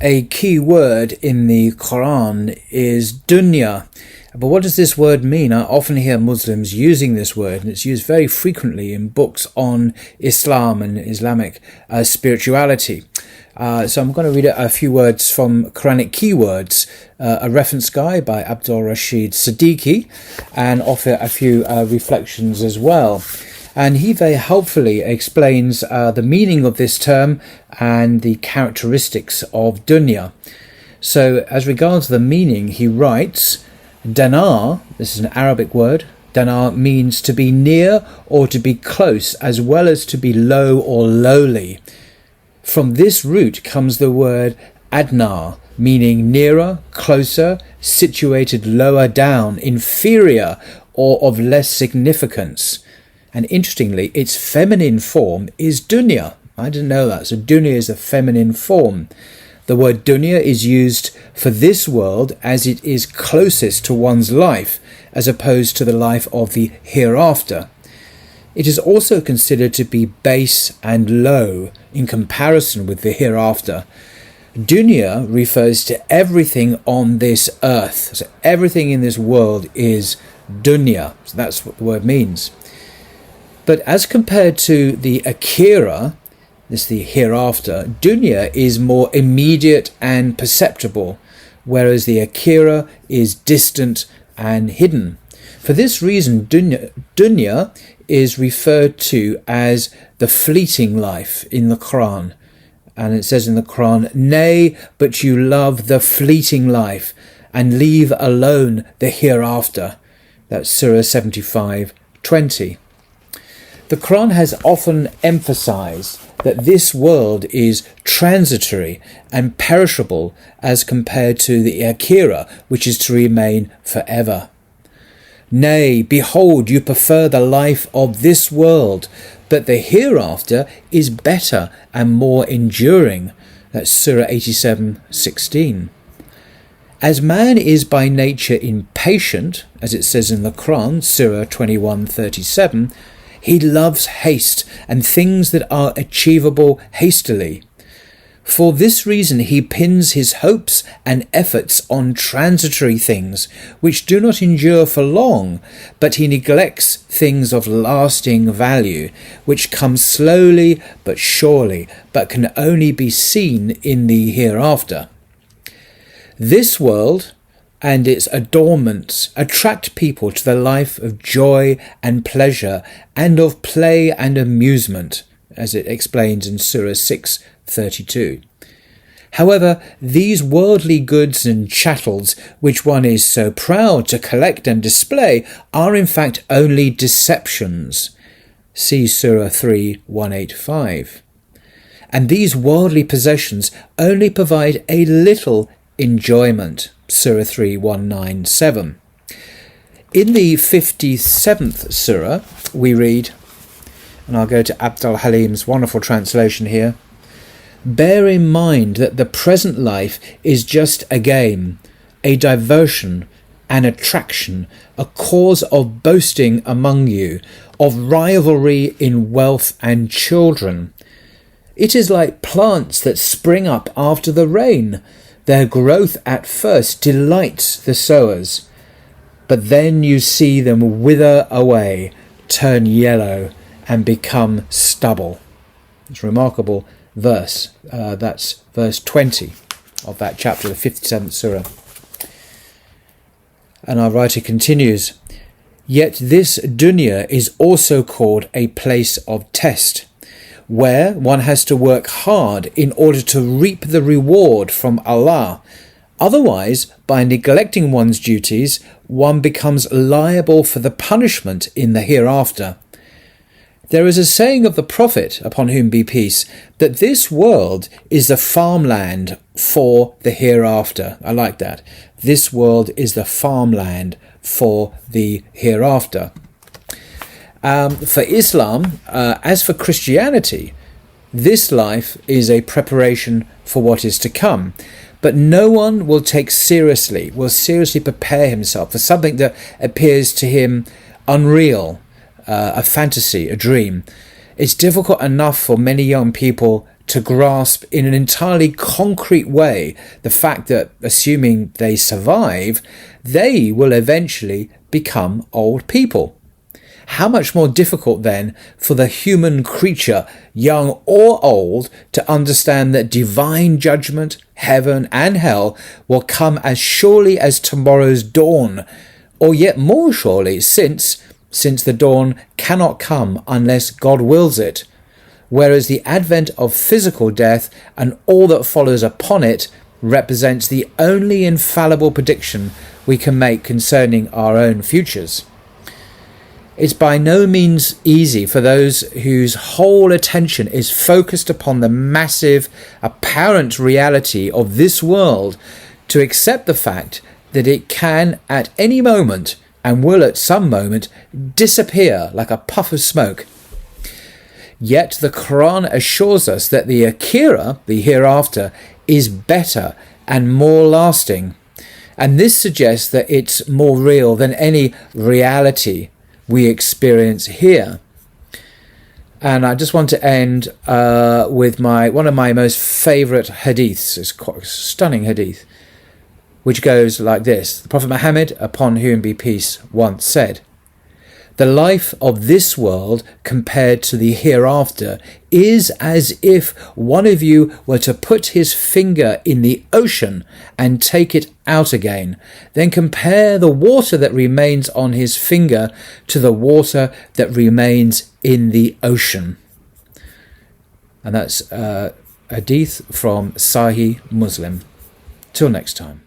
A key word in the Quran is dunya. But what does this word mean? I often hear Muslims using this word, and it's used very frequently in books on Islam and Islamic spirituality. So I'm going to read a few words from Quranic keywords, a reference guide by Abdul Rashid Siddiqui, and offer a few reflections as well. And he very helpfully explains the meaning of this term and the characteristics of dunya. So as regards the meaning, he writes, Danar, this is an Arabic word, Danar means to be near or to be close, as well as to be low or lowly. From this root comes the word adnar, meaning nearer, closer, situated lower down, inferior, or of less significance. And interestingly, its feminine form is dunya. I didn't know that. So dunya is a feminine form. The word dunya is used for this world as it is closest to one's life, as opposed to the life of the hereafter. It is also considered to be base and low in comparison with the hereafter. Dunya refers to everything on this earth. So everything in this world is dunya. So that's what the word means. But as compared to the akhira, this is the hereafter, dunya is more immediate and perceptible, whereas the akhira is distant and hidden. For this reason, dunya is referred to as the fleeting life in the Quran. And it says in the Quran, nay, but you love the fleeting life and leave alone the hereafter. That's Surah 75:20. The Quran has often emphasized that this world is transitory and perishable as compared to the akhira, which is to remain forever. Nay, behold, you prefer the life of this world, but the hereafter is better and more enduring. That's Surah 87:16. As man is by nature impatient, as it says in the Quran, Surah 21:37, he loves haste and things that are achievable hastily. For this reason he pins his hopes and efforts on transitory things which do not endure for long, but he neglects things of lasting value, which come slowly but surely, but can only be seen in the hereafter. This world and its adornments attract people to the life of joy and pleasure and of play and amusement, as it explains in Surah 6:32. However, these worldly goods and chattels, which one is so proud to collect and display, are in fact only deceptions. See Surah 3:185. And these worldly possessions only provide a little enjoyment. Surah 3:197. In the 57th Surah, we read, and I'll go to Abdul Halim's wonderful translation here, bear in mind that the present life is just a game, a diversion, an attraction, a cause of boasting among you, of rivalry in wealth and children. It is like plants that spring up after the rain. Their growth at first delights the sowers, but then you see them wither away, turn yellow, and become stubble. It's a remarkable verse. That's verse 20 of that chapter, the 57th Surah. And our writer continues, yet this dunya is also called a place of test, where one has to work hard in order to reap the reward from Allah. Otherwise, by neglecting one's duties, one becomes liable for the punishment in the hereafter. There is a saying of the Prophet, upon whom be peace, that this world is the farmland for the hereafter. I like that. This world is the farmland for the hereafter. For Islam, as for Christianity, this life is a preparation for what is to come. But no one will seriously prepare himself for something that appears to him unreal, a fantasy, a dream. It's difficult enough for many young people to grasp in an entirely concrete way the fact that, assuming they survive, they will eventually become old people. How much more difficult then for the human creature, young or old, to understand that divine judgment, heaven and hell will come as surely as tomorrow's dawn, or yet more surely, since the dawn cannot come unless God wills it, whereas the advent of physical death and all that follows upon it represents the only infallible prediction we can make concerning our own futures. It's by no means easy for those whose whole attention is focused upon the massive, apparent reality of this world to accept the fact that it can at any moment, and will at some moment, disappear like a puff of smoke. Yet the Quran assures us that the akhirah, the hereafter, is better and more lasting. And this suggests that it's more real than any reality we experience here. And I just want to end with one of my most favourite hadiths. It's quite a stunning hadith, which goes like this. The Prophet Muhammad, upon whom be peace, once said, "The life of this world compared to the hereafter is as if one of you were to put his finger in the ocean and take it out again. Then compare the water that remains on his finger to the water that remains in the ocean." And that's hadith from Sahih Muslim. Till next time.